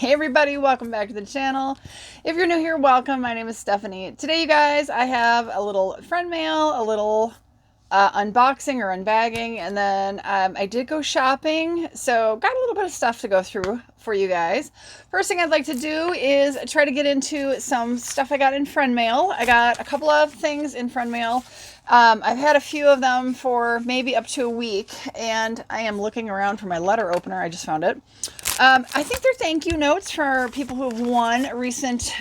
Hey everybody, welcome back to the channel. If you're new here, welcome. My name is Stephanie. Today, you guys, I have a little friend mail, a little unboxing or unbagging, and then I did go shopping, so got a little bit of stuff to go through for you guys. First thing I'd like to do is try to get into some stuff I got in friend mail. I got a couple of things in friend mail. I've had a few of them for maybe up to a week, and I am looking around for my letter opener. I just found it. I think they're thank you notes for people who have won recent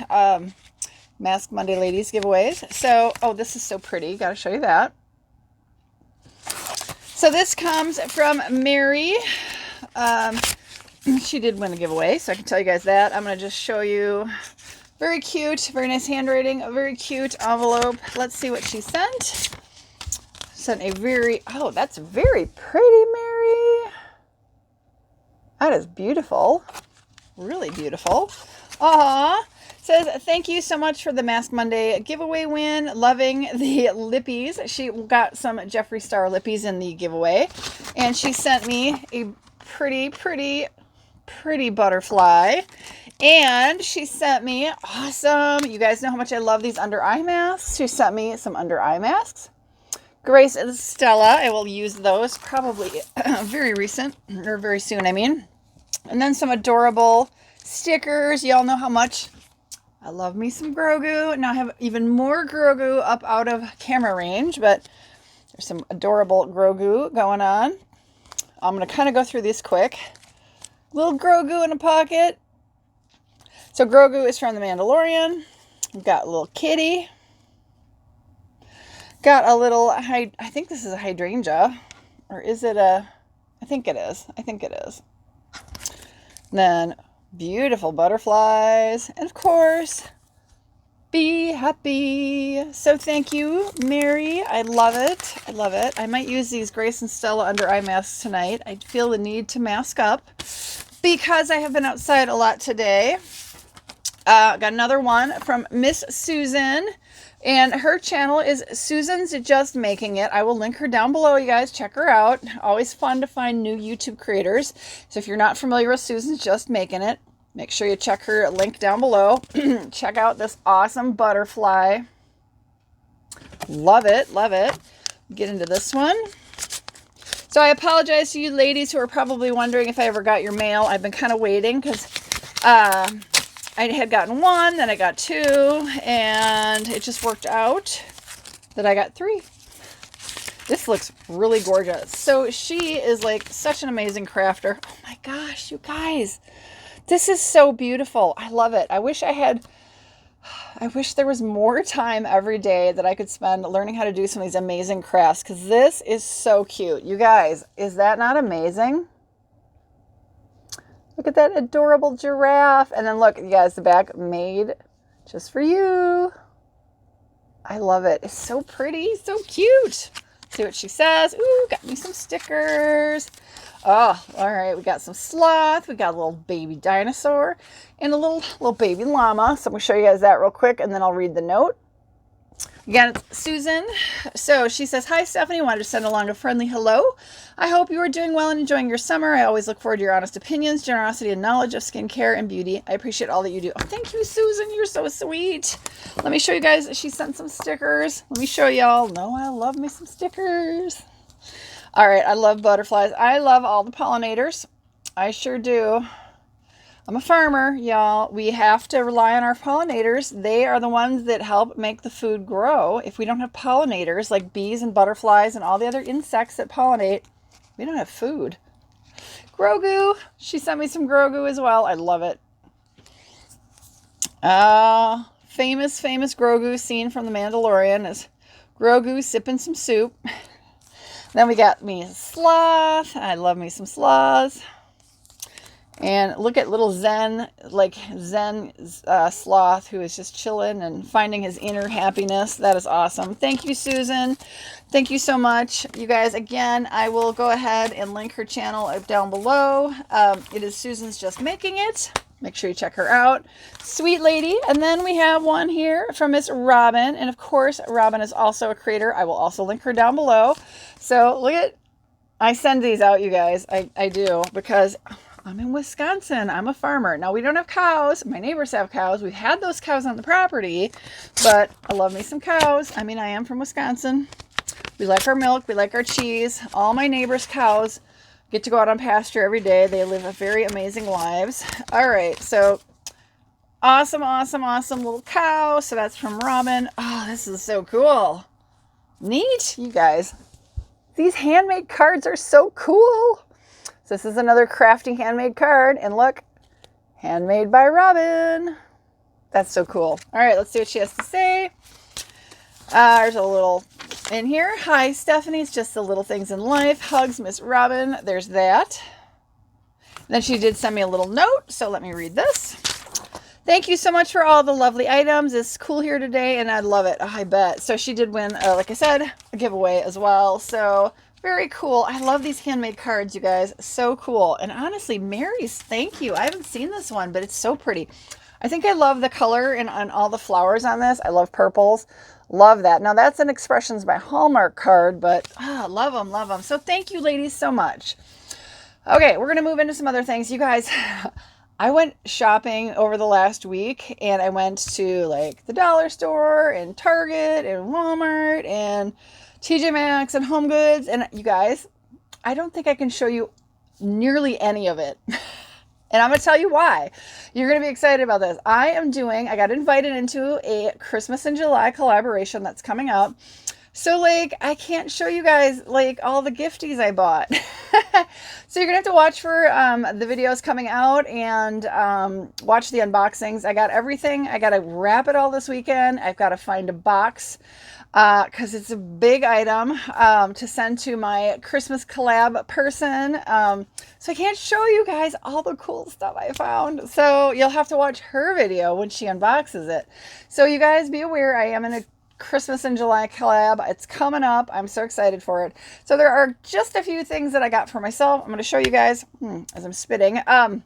Mask Monday Ladies giveaways. So, oh, this is so pretty. Got to show you that. So this comes from Mary. She did win a giveaway, so I can tell you guys that. I'm going to just show you. Very cute, very nice handwriting, a very cute envelope. Let's see what she sent. Sent a very, oh, that's very pretty, Mary. That is beautiful. Really beautiful. Aww. Says, thank you so much for the Mask Monday giveaway win. Loving the lippies. She got some Jeffree Star lippies in the giveaway. And she sent me a pretty, pretty, pretty butterfly. And she sent me, awesome, you guys know how much I love these under eye masks. She sent me some under eye masks. Grace and Stella, I will use those probably very recent, or very soon, I mean. And then some adorable stickers. Y'all know how much I love me some Grogu. Now I have even more Grogu up out of camera range, but there's some adorable Grogu going on. I'm going to kind of go through these quick. Little Grogu in a pocket. So Grogu is from The Mandalorian. We've got a little kitty. Got a little, I think this is a hydrangea. Or is it a, I think it is. I think it is. Then beautiful butterflies. And of course, be happy. So thank you, Mary. I love it. I love it. I might use these Grace and Stella under eye masks tonight. I feel the need to mask up because I have been outside a lot today. Got another one from Miss Susan, and her channel is Susan's Just Making It. I will link her down below, you guys. Check her out. Always fun to find new YouTube creators. So if you're not familiar with Susan's Just Making It, make sure you check her link down below. Check out this awesome butterfly. Love it. Love it. Get into this one. So I apologize to you ladies who are probably wondering if I ever got your mail. I've been kind of waiting because I had gotten one, then I got two, and it just worked out that I got three. This looks really gorgeous. So she is like such an amazing crafter. Oh my gosh, you guys. This is so beautiful. I love it. I wish there was more time every day that I could spend learning how to do some of these amazing crafts, because this is so cute. You guys, is that not amazing? Look at that adorable giraffe. And then look, you guys, the back made just for you. I love it. It's so pretty, so cute. See what she says. Ooh, got me some stickers. Oh, all right. We got some sloth. We got a little baby dinosaur and a little baby llama. So I'm going to show you guys that real quick, and then I'll read the note. Again, it's Susan. So she says, hi, Stephanie. Wanted to send along a friendly hello. I hope you are doing well and enjoying your summer. I always look forward to your honest opinions, generosity, and knowledge of skincare and beauty. I appreciate all that you do. Oh, thank you, Susan. You're so sweet. Let me show you guys. She sent some stickers. Let me show y'all. No, I love me some stickers. All right. I love butterflies. I love all the pollinators. I sure do. I'm a farmer, y'all. We have to rely on our pollinators. They are the ones that help make the food grow. If we don't have pollinators like bees and butterflies and all the other insects that pollinate, we don't have food. Grogu. She sent me some Grogu as well. I love it. Famous Grogu scene from The Mandalorian is Grogu sipping some soup. Then we got me a sloth. I love me some sloths. And look at little Zen sloth who is just chilling and finding his inner happiness. That is awesome. Thank you, Susan. Thank you so much. You guys, again, I will go ahead and link her channel down below. It is Susan's Just Making It. Make sure you check her out. Sweet lady. And then we have one here from Miss Robin. And of course, Robin is also a creator. I will also link her down below. So look at, I send these out, you guys. I do, because I'm in Wisconsin. I'm a farmer. Now, we don't have cows. My neighbors have cows. We've had those cows on the property, but I love me some cows. I mean, I am from Wisconsin. We like our milk. We like our cheese. All my neighbors' cows get to go out on pasture every day. They live very amazing lives. All right, so awesome, awesome, awesome little cow. So that's from Robin. Oh, this is so cool. Neat, you guys. These handmade cards are so cool. So this is another crafty handmade card. And look, handmade by Robin. That's so cool. All right, let's see what she has to say. There's a little in here. Hi, Stephanie's just the little things in life. Hugs, Miss Robin. There's that. And then she did send me a little note. So let me read this. Thank you so much for all the lovely items. It's cool here today, and I love it. I bet. So she did win, like I said, a giveaway as well. So very cool. I love these handmade cards, you guys. So cool. And honestly, Mary's, thank you. I haven't seen this one, but it's so pretty. I think I love the color and on all the flowers on this. I love purples. Love that. Now, that's an Expressions by Hallmark card, but love them, love them. So thank you, ladies, so much. Okay, we're going to move into some other things. You guys, I went shopping over the last week, and I went to like the dollar store and Target and Walmart and TJ Maxx and Home Goods. And you guys, I don't think I can show you nearly any of it. And I'm going to tell you why. You're going to be excited about this. I got invited into a Christmas in July collaboration that's coming up. So, like, I can't show you guys, like, all the gifties I bought. So you're going to have to watch for the videos coming out and watch the unboxings. I got everything. I got to wrap it all this weekend. I've got to find a box because it's a big item to send to my Christmas collab person. So I can't show you guys all the cool stuff I found. So you'll have to watch her video when she unboxes it. So you guys be aware, I am in a Christmas in July collab. It's coming up. I'm so excited for it. So there are just a few things that I got for myself. I'm going to show you guys as I'm spitting. I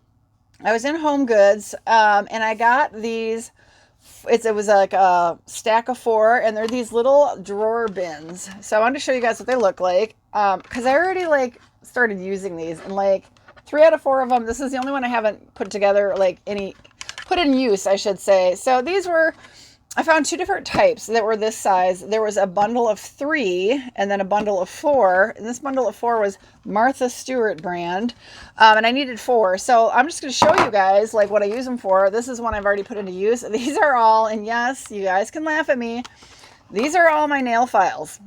was in Home Goods and I got these. It was like a stack of 4, and they're these little drawer bins. So I wanted to show you guys what they look like because I already like started using these, and like 3 out of 4 of them. This is the only one I haven't put together, like put in use, I should say. So these were. I found 2 different types that were this size. There was a bundle of 3 and then a bundle of 4. And this bundle of 4 was Martha Stewart brand. And I needed 4. So I'm just going to show you guys like what I use them for. This is one I've already put into use. These are all, and yes, you guys can laugh at me. These are all my nail files.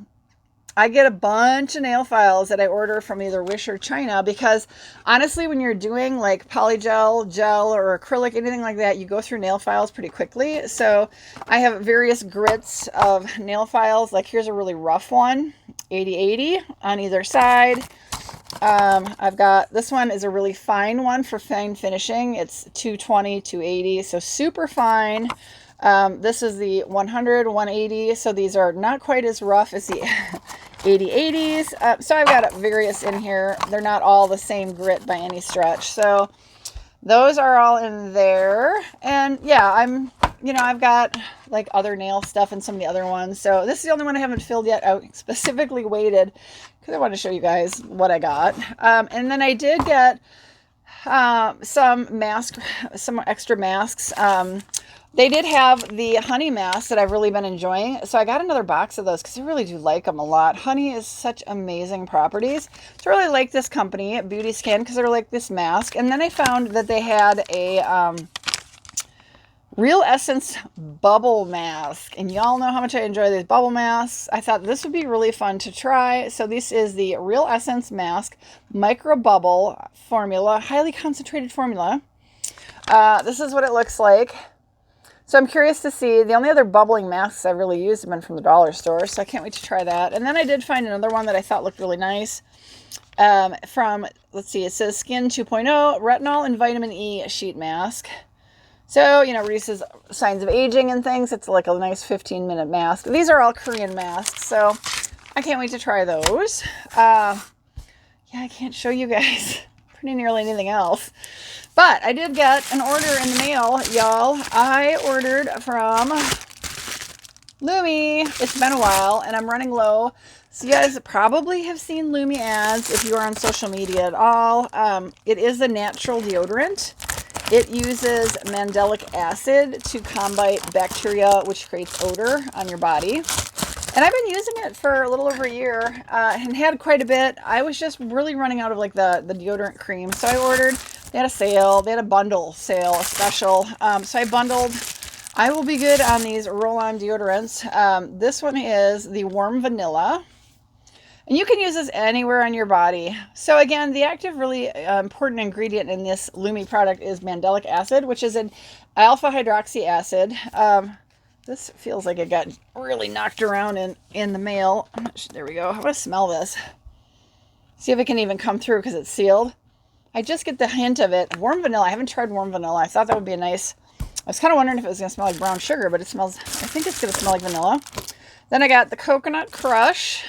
I get a bunch of nail files that I order from either Wish or China because honestly, when you're doing like polygel, gel, or acrylic, anything like that, you go through nail files pretty quickly. So I have various grits of nail files. Like here's a really rough one, 80/80 on either side. I've got, this one is a really fine one for fine finishing. It's 220, 280, so super fine. This is the 100, 180, so these are not quite as rough as the 80/80s. So I've got various in here. They're not all the same grit by any stretch. So those are all in there. And yeah, I've got like other nail stuff and some of the other ones. So this is the only one I haven't filled yet. I specifically waited because I wanted to show you guys what I got. And then I did get some extra masks. They did have the honey masks that I've really been enjoying. So I got another box of those because I really do like them a lot. Honey is such amazing properties. So I really like this company, Beauty Skin, because they're like this mask. And then I found that they had a Real Essence bubble mask. And y'all know how much I enjoy these bubble masks. I thought this would be really fun to try. So this is the Real Essence mask micro bubble formula, highly concentrated formula. This is what it looks like. So I'm curious to see. The only other bubbling masks I've really used have been from the dollar store, so I can't wait to try that. And then I did find another one that I thought looked really nice from, let's see, it says Skin 2.0 Retinol and Vitamin E Sheet Mask. So, reduces signs of aging and things. It's like a nice 15-minute mask. These are all Korean masks, so I can't wait to try those. Yeah, I can't show you guys pretty nearly anything else. But I did get an order in the mail, y'all. I ordered from Lume. It's been a while, and I'm running low. So you guys probably have seen Lume ads if you are on social media at all. It is a natural deodorant. It uses mandelic acid to combat bacteria, which creates odor on your body. And I've been using it for a little over a year and had quite a bit. I was just really running out of like the deodorant cream. So I ordered, they had a sale, they had a bundle sale, a special. So I bundled. I will be good on these roll-on deodorants. This one is the warm vanilla. And you can use this anywhere on your body. So again, the active really important ingredient in this Lume product is mandelic acid, which is an alpha hydroxy acid. This feels like it got really knocked around in the mail. There we go. I want to smell this. See if it can even come through because it's sealed. I just get the hint of it. Warm vanilla. I haven't tried warm vanilla. I thought that would be a nice... I was kind of wondering if it was going to smell like brown sugar, but it smells... I think it's going to smell like vanilla. Then I got the coconut crush.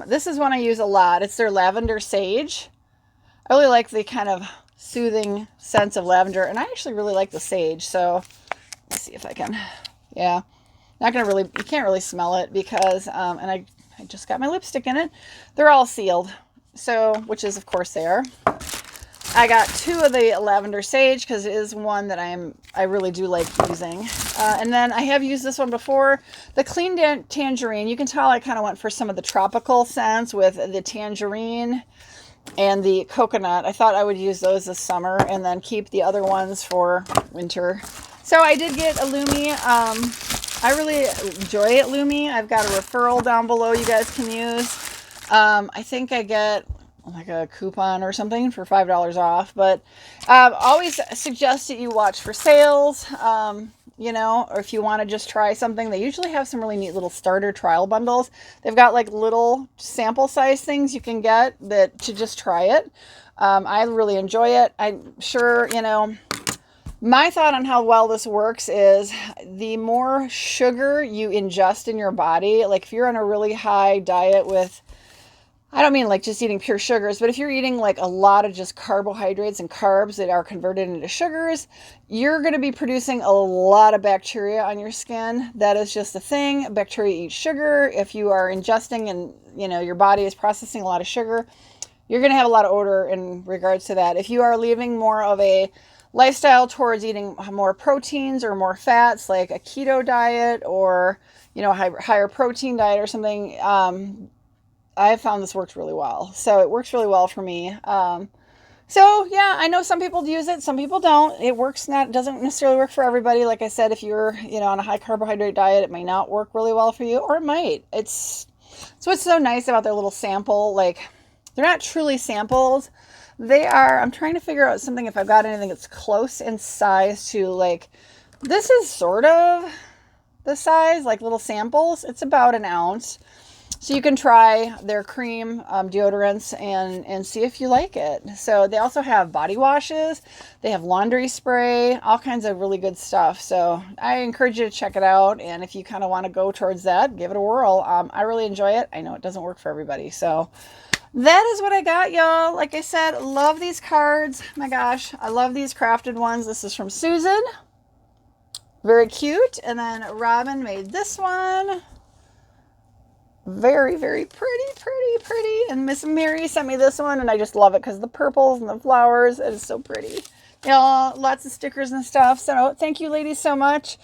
This is one I use a lot. It's their lavender sage. I really like the kind of soothing sense of lavender, and I actually really like the sage. So let's see if I can. Yeah, not gonna really. You can't really smell it because, and I just got my lipstick in it. They're all sealed, so which is of course they are. I got 2 of the lavender sage because it is one that I really do like using. And then I have used this one before. The clean tangerine. You can tell I kind of went for some of the tropical scents with the tangerine and the coconut. I thought I would use those this summer and then keep the other ones for winter. So I did get a Lume. I really enjoy it, Lume. I've got a referral down below you guys can use. I think I get like a coupon or something for $5 off, but always suggest that you watch for sales, you know, or if you want to just try something. They usually have some really neat little starter trial bundles. They've got like little sample size things you can get that to just try it. I really enjoy it. I'm sure, you know, my thought on how well this works is the more sugar you ingest in your body, like if you're on a really high diet with, I don't mean like just eating pure sugars, but if you're eating like a lot of just carbohydrates and carbs that are converted into sugars, you're going to be producing a lot of bacteria on your skin. That is just the thing. Bacteria eat sugar. If you are ingesting and, you know, your body is processing a lot of sugar, you're going to have a lot of odor in regards to that. If you are leaving more of a lifestyle towards eating more proteins or more fats, like a keto diet or, you know, higher protein diet or something, I have found this works really well. So it works really well for me. So yeah, I know some people use it, some people don't. It doesn't necessarily work for everybody. Like I said, if you're, you know, on a high carbohydrate diet, it may not work really well for you, or it might. It's what's so nice about their little sample. Like, they're not truly samples. They are, I'm trying to figure out something if I've got anything that's close in size to, like, this is sort of the size, like little samples. It's about an ounce. So you can try their cream deodorants and see if you like it. So they also have body washes. They have laundry spray, all kinds of really good stuff. So I encourage you to check it out. And if you kind of want to go towards that, give it a whirl. I really enjoy it. I know it doesn't work for everybody. So that is what I got, y'all. Like I said, love these cards. My gosh, I love these crafted ones. This is from Susan. Very cute. And then Robin made this one. Very, very pretty. And Miss Mary sent me this one, and I just love it because the purples and the flowers, it is so pretty. You know, lots of stickers and stuff. So thank you, ladies, so much.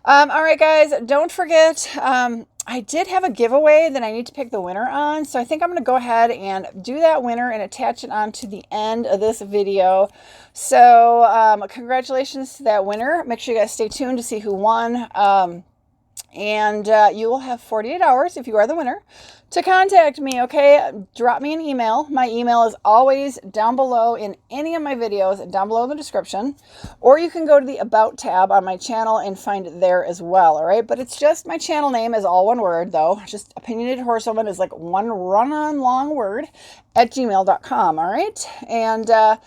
All right, guys, don't forget, I did have a giveaway that I need to pick the winner on. So I think I'm going to go ahead and do that winner and attach it on to the end of this video. So congratulations to that winner. Make sure you guys stay tuned to see who won. And you will have 48 hours, if you are the winner, to contact me, okay? Drop me an email. My email is always down below in any of my videos, down below in the description. Or you can go to the About tab on my channel and find it there as well, all right? But it's just, my channel name is all one word, though. Just Opinionated Horsewoman is like one run-on long word at gmail.com, all right? And I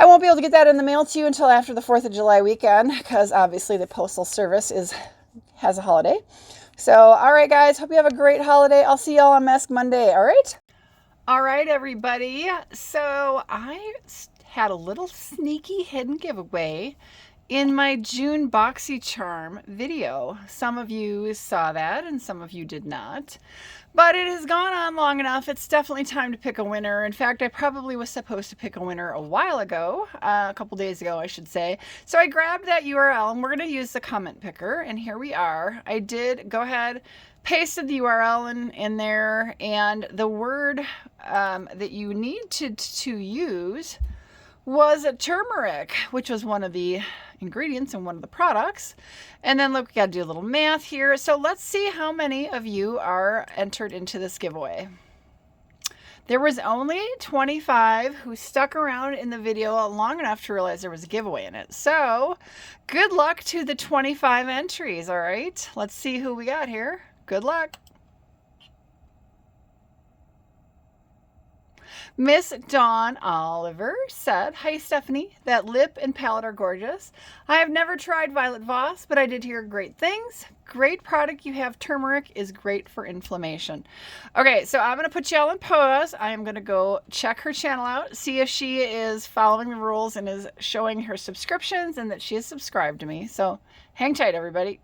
won't be able to get that in the mail to you until after the 4th of July weekend, because obviously the Postal Service has a holiday. So, all right, guys, hope you have a great holiday. I'll see y'all on Mask Monday, all right? All right, everybody. So I had a little sneaky hidden giveaway, in my June BoxyCharm video. Some of you saw that and some of you did not. But it has gone on long enough. It's definitely time to pick a winner. In fact, I probably was supposed to pick a winner a while ago, a couple days ago, I should say. So I grabbed that URL and we're going to use the comment picker. And here we are. I did go ahead, pasted the URL in there, and the word that you need to use was turmeric, which was one of the ingredients in one of the products. And then look, we gotta do a little math here. So let's see how many of you are entered into this giveaway. There was only 25 who stuck around in the video long enough to realize there was a giveaway in it. So good luck to the 25 entries, all right? Let's see who we got here. Good luck. Miss Dawn Oliver said, "Hi Stephanie, that lip and palette are gorgeous. I have never tried Violet Voss, but I did hear great things. Great product you have. Turmeric is great for inflammation." Okay, so I'm going to put you all on pause. I am going to go check her channel out, see if she is following the rules and is showing her subscriptions and that she is subscribed to me. So hang tight, everybody.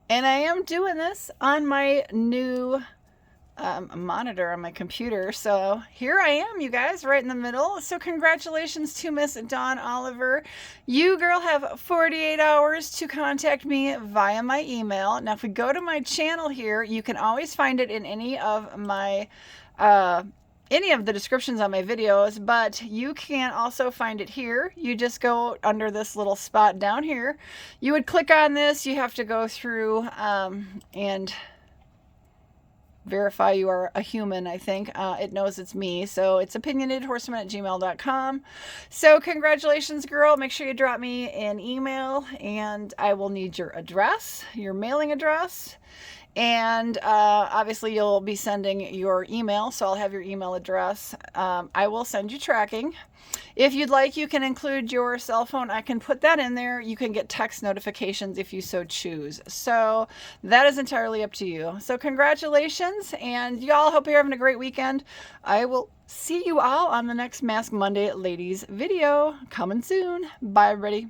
And I am doing this on my new monitor on my computer. So here I am, you guys, right in the middle. So congratulations to Miss Dawn Oliver. You, girl, have 48 hours to contact me via my email. Now, if we go to my channel here, you can always find it in any of my any of the descriptions on my videos, but you can also find it here. You just go under this little spot down here. You would click on this. You have to go through and verify you are a human, I think. It knows it's me. So it's opinionatedhorsewoman@gmail.com. So congratulations, girl. Make sure you drop me an email and I will need your address, your mailing address. And obviously you'll be sending your email, so I'll have your email address. I will send you tracking. If you'd like, you can include your cell phone. I can put that in there. You can get text notifications if you so choose. So that is entirely up to you. So congratulations, and y'all, hope you're having a great weekend. I will see you all on the next Mask Monday Ladies video. Coming soon. Bye, everybody.